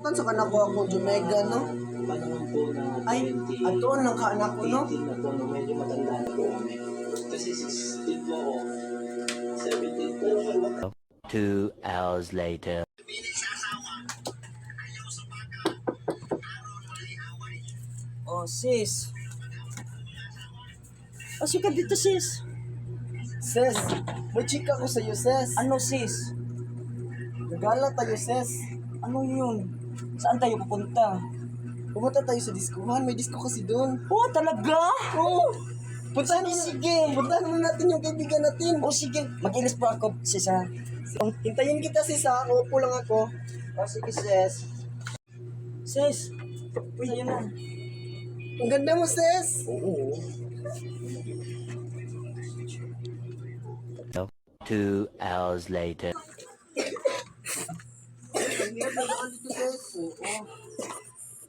Kan sa kanak ko ako Jumega, no? Panahon po na Ay, ato ang kaanak ko, no? 18 na po, no, medyo matanda na po kami. Kasi 16 po ako, 17 po ako. 2 hours later. Oh, sis. Pasok ka dito, sis. Sis, may chika ko sa'yo, sis. Ano, sis? Nagala tayo, sis. Ano yun? Saan tayo pupunta? Pumunta tayo sa diskuhan. May disko kasi doon. Oh, talaga? Oo. Puntahan mo, Sige. puntahan mo natin yung kaibigan natin. Oh, sige. Mag-ilis pa ako, sis, ha? Hintayin kita, sis, ha? Uupo lang ako. Oh, sige, sis. Sis. Uy, yun na. Ang ganda mo, sis. Oo. 2 hours later. Ang hirap na daan dito, sis. Oo.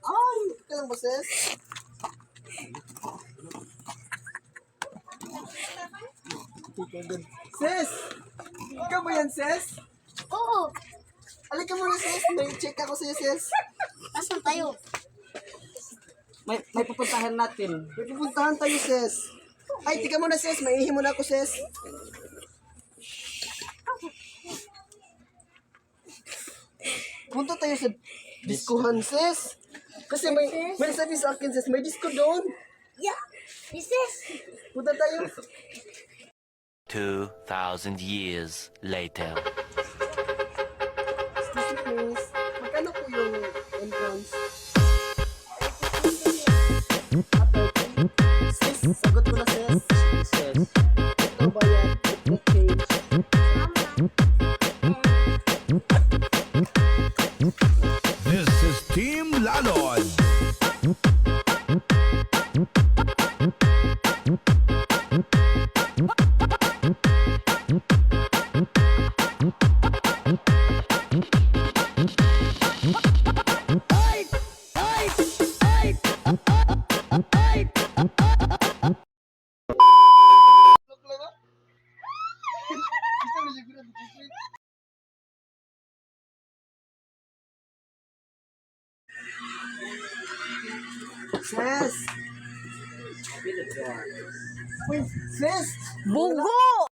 Ay, ka lang ba, sis? Sis! Ikaw ba yan, sis? Oo. Alika muna, sis. May check ako sa'yo, sis. Asan tayo? May pupuntahan natin. May pupuntahan tayo, sis. Ay, tika muna, sis. Maihi muna ako, sis. Punta tayo sa diskuhan, sis. Kasi may sabi sa akin, sis, may disco doon. Yeah. This is. Punta tayo. 2,000 years later. Excuse me, please. Magkano po yung entrance? Sis, sagot ko na, sis. Sis. Ito bayad. Okay. This is Team Lalod. Sis! Uy, sis! Bugo!